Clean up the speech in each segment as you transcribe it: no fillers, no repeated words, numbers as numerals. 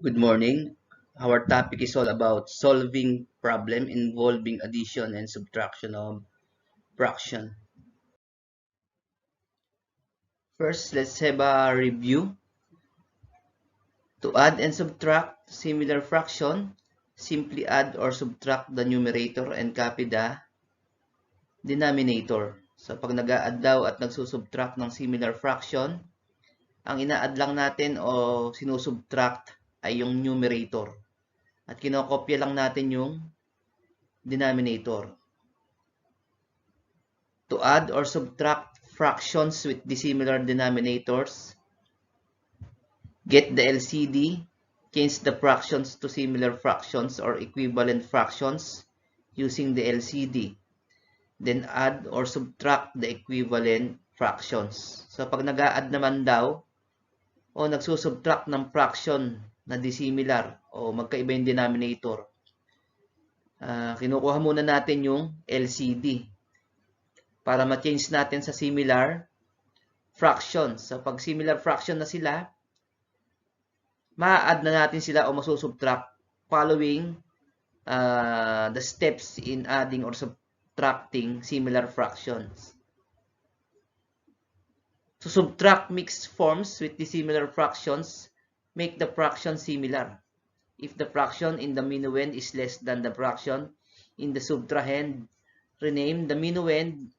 Good morning. Our topic is all about solving problem involving addition and subtraction of fraction. First, let's have a review. To add and subtract similar fraction, simply add or subtract the numerator and copy the denominator. So pag nag-a-add daw at nagsusubtract ng similar fraction, ang ina-add lang natin o sinusubtract ay yung numerator. At kinokopya lang natin yung denominator. To add or subtract fractions with dissimilar denominators, get the LCD, change the fractions to similar fractions or equivalent fractions using the LCD. Then add or subtract the equivalent fractions. So pag nag-a-add naman daw o nagsusubtract ng fraction na dissimilar o magkaiba yung denominator, kinukuha muna natin yung LCD para ma-change natin sa similar fractions. So pag similar fraction na sila, ma-add na natin sila o masusubtract following the steps in adding or subtracting similar fractions. To subtract mixed forms with dissimilar fractions, make the fraction similar. If the fraction in the minuend is less than the fraction in the subtrahend, rename the minuend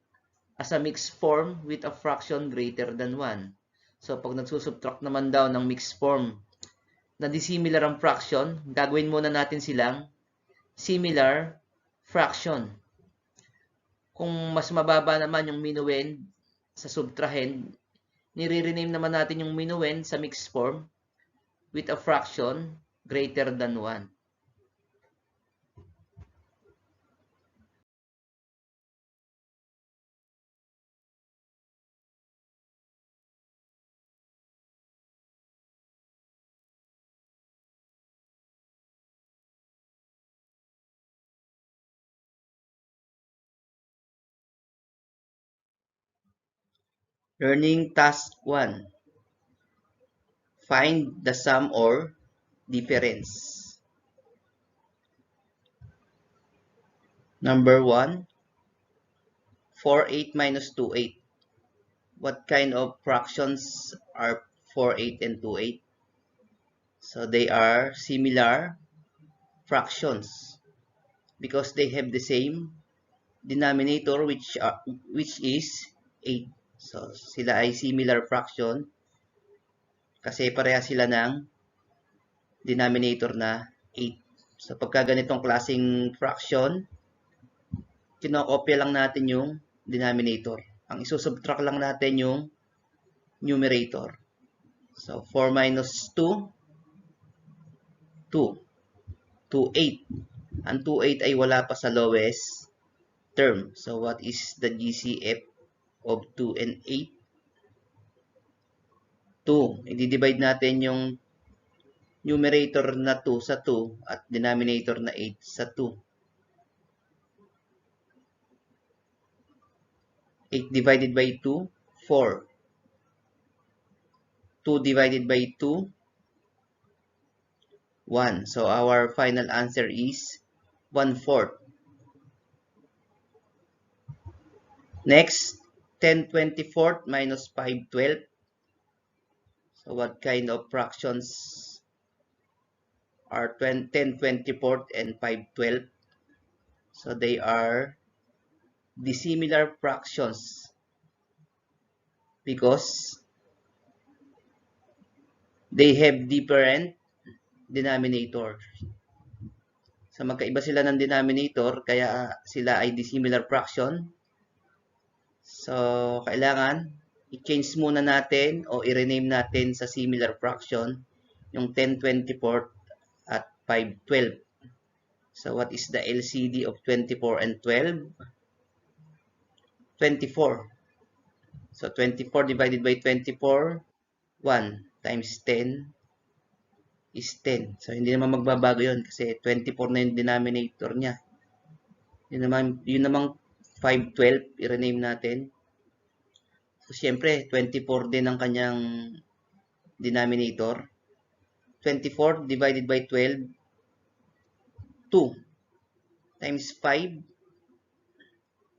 as a mixed form with a fraction greater than 1. So, pag nagsusubtract naman daw ng mixed form na dissimilar ang fraction, gagawin muna natin silang similar fraction. Kung mas mababa naman yung minuend sa subtrahend, nire-rename naman natin yung minuend sa mixed form with a fraction greater than 1. Learning task 1. Find the sum or difference. Number 1, 4/8 minus 2/8. What kind of fractions are 4/8 and 2/8? So they are similar fractions because they have the same denominator which is 8. So sila ay similar fraction kasi pareha sila ng denominator na 8. So pagka ganitong klaseng fraction, kinokopya lang natin yung denominator. Ang isusubtract lang natin yung numerator. So 4 minus 2, 2. 2/8. Ang 2/8 ay wala pa sa lowest term. So what is the GCF of 2 and 8? 2. I-divide natin yung numerator na 2 sa 2 at denominator na 8 sa 2. 8 divided by 2, 4. 2 divided by 2, 1. So our final answer is 1/4. Next, 10/24 minus 5/12. So what kind of fractions are 10/24 and 5/12? So they are dissimilar fractions because they have different denominator. So magkaiba sila ng denominator kaya sila ay dissimilar fraction. So kailangan i-change muna natin o i-rename natin sa similar fraction yung 10/24 at 5/12. So what is the LCD of 24 and 12? 24. So 24 divided by 24, 1 times 10 is 10. So hindi naman magbabago yun kasi 24 na yung denominator niya. Yun namang 5/12, i-rename natin. So siyempre, 24 din ang kanyang denominator. 24 divided by 12, 2 times 5.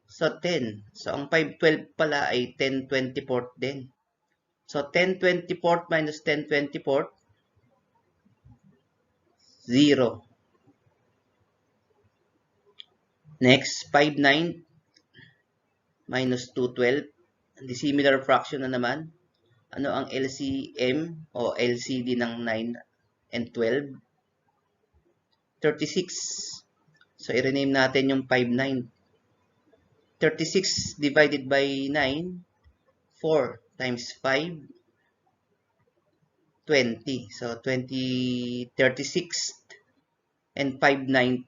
So, 10. So, ang 5/12 pala ay 10/24 din. So, 10/24 minus 10/24, 0. Next, 5/9 minus 2/12. Dissimilar fraction na naman. Ano ang LCM o LCD ng 9 and 12? 36. So, i-rename natin yung 5/9. 36 divided by 9, 4 times 5, 20. So, 20, 36 and 5/9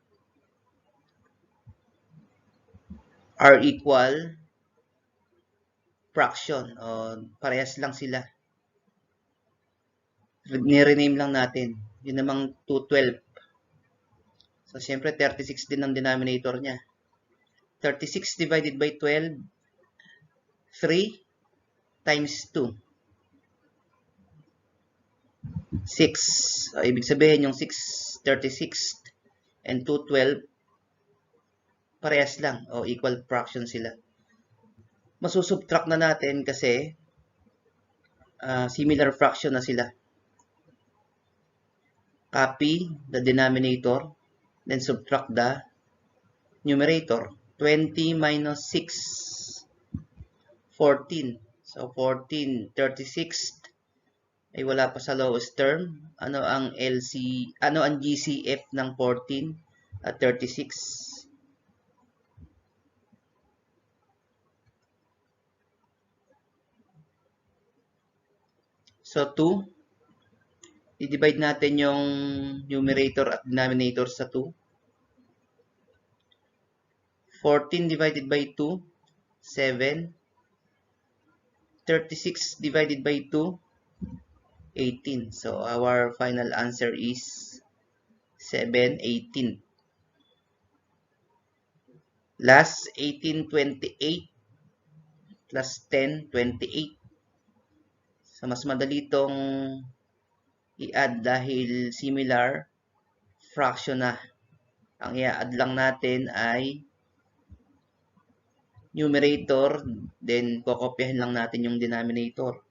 are equal fraction. O, parehas lang sila. Ni-rename lang natin. Yun namang 2/12. So, siyempre, 36 din ang denominator niya. 36 divided by 12, 3 times 2. 6. So, ibig sabihin yung 6/36 and 2/12, parehas lang o equal fraction sila. Masusubtract na natin kasi similar fraction na sila. Copy the denominator, then subtract the numerator. 20 minus 6, 14. So, 14, 36 ay wala pa sa lowest term. Ano ang GCF ng 14 at 36? So, 2. I-divide natin yung numerator at denominator sa 2. 14 divided by 2, 7. 36 divided by 2, 18. So, our final answer is 7/18. Last, 18/28 plus 10/28. So, mas madali itong i-add dahil similar fraction na. Ang i-add lang natin ay numerator, then kokopyahin lang natin yung denominator.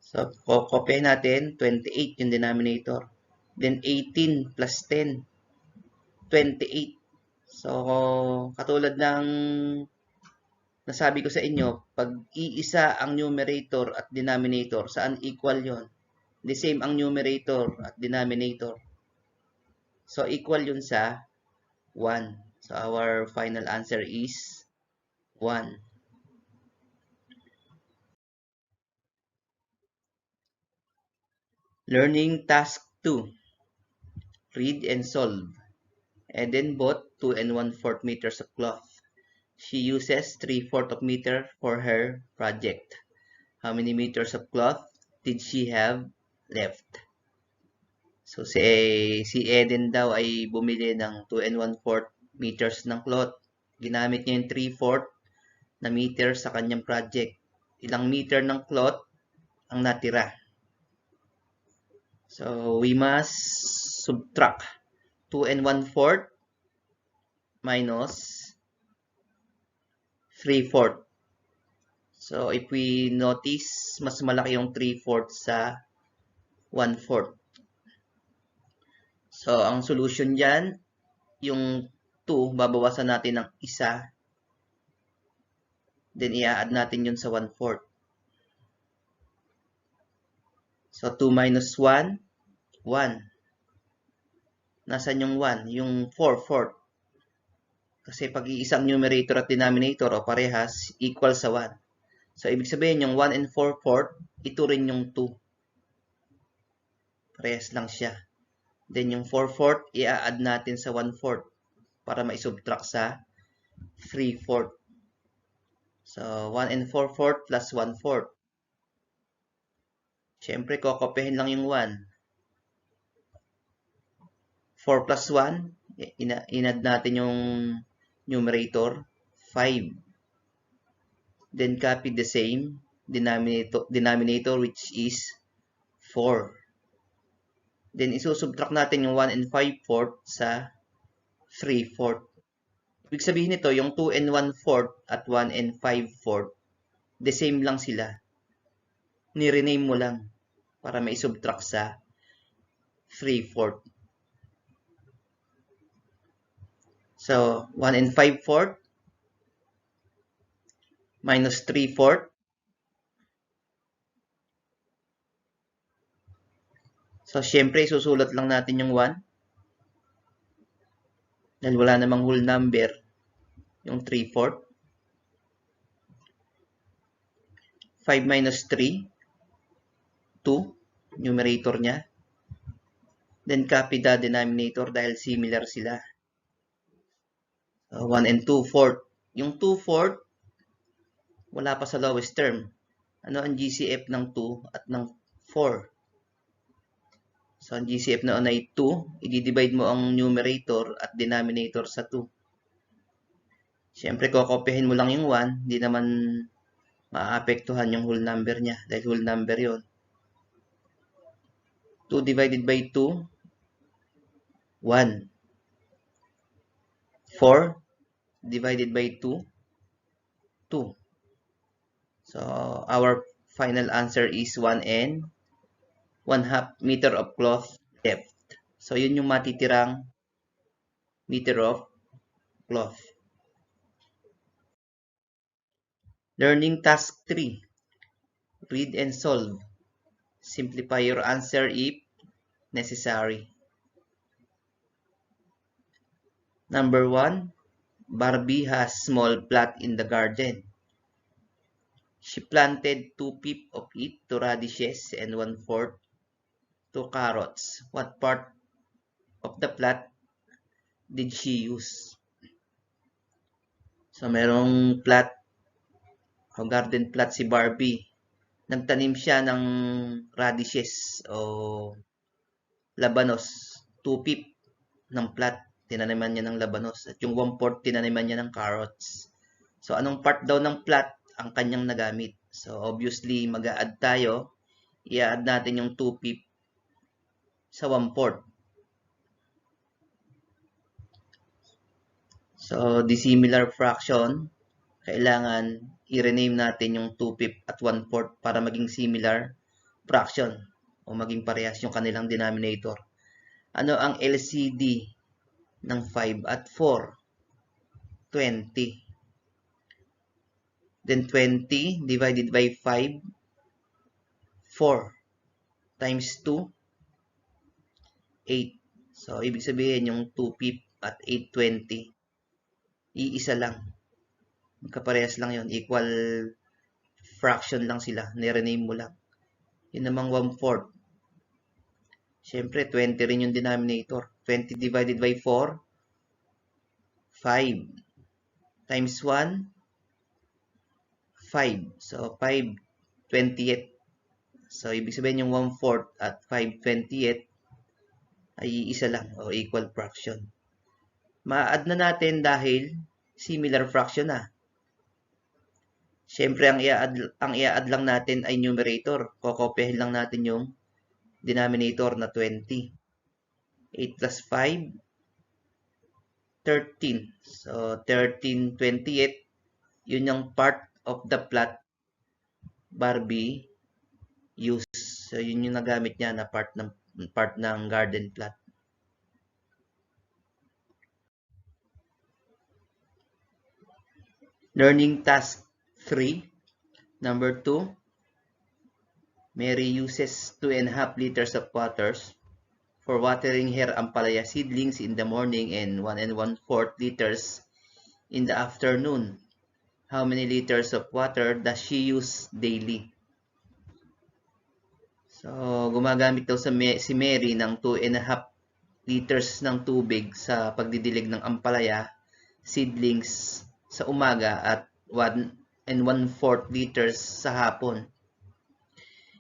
So, kokopyahin natin, 28 yung denominator. Then, 18 plus 10, 28. So, katulad ng nasabi ko sa inyo, pag iisa ang numerator at denominator, saan equal yon? The same ang numerator at denominator. So, equal yun sa 1. So, our final answer is 1. Learning task 2. Read and solve. Eden bought 2 1/4 meters of cloth. She uses 3/4 of meter for her project. How many meters of cloth did she have left? So, si Eden daw ay bumili ng 2 1/4 meters ng cloth. Ginamit niya yung 3/4 na meter sa kanyang project. Ilang meter ng cloth ang natira? So, we must subtract 2 1/4 minus 3/4. So, if we notice, mas malaki yung 3/4 sa 1/4. So, ang solution dyan, yung 2, babawasan natin ng 1. Then, i-add natin yun sa 1/4. So, 2 minus 1, 1. Nasaan yung 1? Yung 4/4. Kasi pag iisang numerator at denominator o parehas, equal sa 1. So, ibig sabihin yung 1 and 4/4, ito rin yung 2. Parehas lang siya. Then, yung 4/4, i-add natin sa 1/4 para ma-subtract sa 3/4. So, 1 and 4/4 plus 1/4. Siyempre, kokopyahin lang yung 1. 4 plus 1, in-add natin yung numerator, 5. Then, copy the same denominator which is 4. Then, isusubtract natin yung 1 and 5/4 sa 3/4. Ibig sabihin nito, yung 2 and 1/4 at 1 and 5/4, the same lang sila. Ni-rename mo lang para maisubtract sa 3/4. So, 1 and 5/4 minus 3/4. So, syempre, isusulat lang natin yung 1. Dahil wala namang whole number, yung 3/4. 5 minus 3, 2, numerator niya. Then, copy the denominator dahil similar sila. 1 and 2/4. Yung 2/4, wala pa sa lowest term. Ano ang GCF ng 2 at ng 4? So, ang GCF noon ay 2. I-divide mo ang numerator at denominator sa 2. Siyempre, kokopyahin mo lang yung 1. Hindi naman maapektuhan yung whole number niya dahil whole number yon. 2 divided by 2, 1. 4 divided by 2, 2. So, our final answer is 1 and 1/2 meter of cloth left. So, yun yung matitirang meter of cloth. Learning task 3. Read and solve. Simplify your answer if necessary. Number 1. Barbie has small plot in the garden. She planted 2 pip of it, 2 radishes, and 1/4 2 carrots. What part of the plot did she use? So, merong plot o garden plot si Barbie. Nagtanim siya ng radishes o labanos. 2 pip ng plot, tinaniman niya ng labanos. At yung 1/4 tinaniman niya ng carrots. So, anong part daw ng plot ang kanyang nagamit? So, obviously, mag-a-add tayo. I-add natin yung 2 pip sa 1/4. So, dissimilar fraction, kailangan i-rename natin yung 2 pip at 1/4 para maging similar fraction o maging parehas yung kanilang denominator. Ano ang LCD ng 5 at 4? 20. Then 20 divided by 5, 4 times 2, 8. So, ibig sabihin yung 2 pip at 820, iisa lang. Magkaparehas lang yon, equal fraction lang sila, ni-rename mo lang. Yun namang 1/4. Siyempre, 20 rin yung denominator. 20 divided by 4, 5. Times 1, 5. So, 5 20th. So, ibig sabihin yung 1/4 at 5 20th ay isa lang o equal fraction. Ma-add na natin dahil similar fraction na. Siyempre, ang i-add lang natin ay numerator. Kokopyahin lang natin yung denominator na 20. 8 plus 5, 13. So, 13 20th, yun yung part of the plot Barbie use. So, yun yung nagamit niya na part ng garden plot. Learning task 3. Number 2. Mary uses 2.5 liters of water for watering her ampalaya seedlings in the morning and 1 1/4 liters in the afternoon. How many liters of water does she use daily? So, gumagamit daw si Mary ng 2.5 liters ng tubig sa pagdidilig ng ampalaya seedlings sa umaga at 1 1/4 liters sa hapon.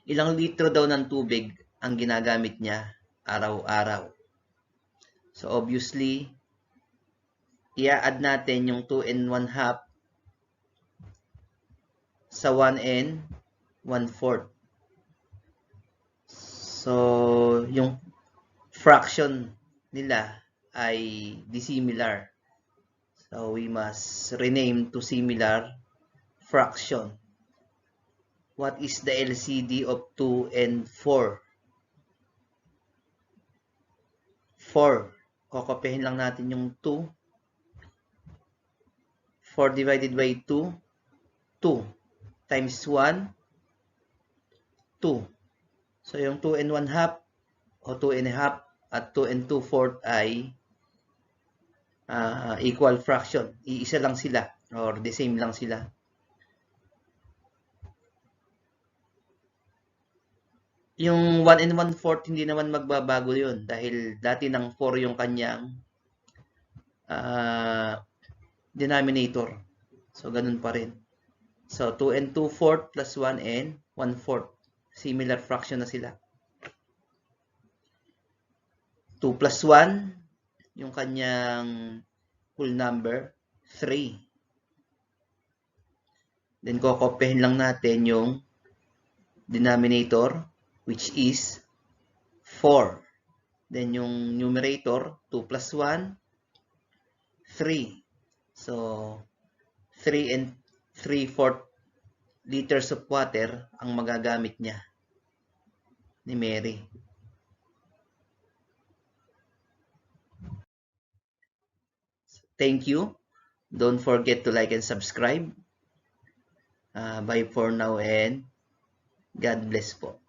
Ilang litro daw ng tubig ang ginagamit niya araw-araw? So, obviously, i-add natin yung 2 1/2 sa 1 1/4. So, yung fraction nila ay dissimilar. So we must rename to similar fraction. What is the LCD of 2 and 4? 4. Kokopihin lang natin yung 2. 4 divided by 2, 2. Times 1, 2. So yung 2 and 1 half o 2 and a half at 2 and 2/4 ay equal fraction. Iisa lang sila or the same lang sila. Yung 1 and 1/4 hindi naman magbabago yun dahil dati ng 4 yung kanyang denominator. So ganun pa rin. So 2 and 2/4 plus 1 and 1/4. Similar fraction na sila. 2 plus 1, yung kanyang whole number, 3. Then kokopyahin lang natin yung denominator, which is 4. Then yung numerator, 2 plus 1, 3. So 3 and 3/4 liters of water ang magagamit niya ni Mary. Thank you. Don't forget to like and subscribe. Bye for now and God bless po.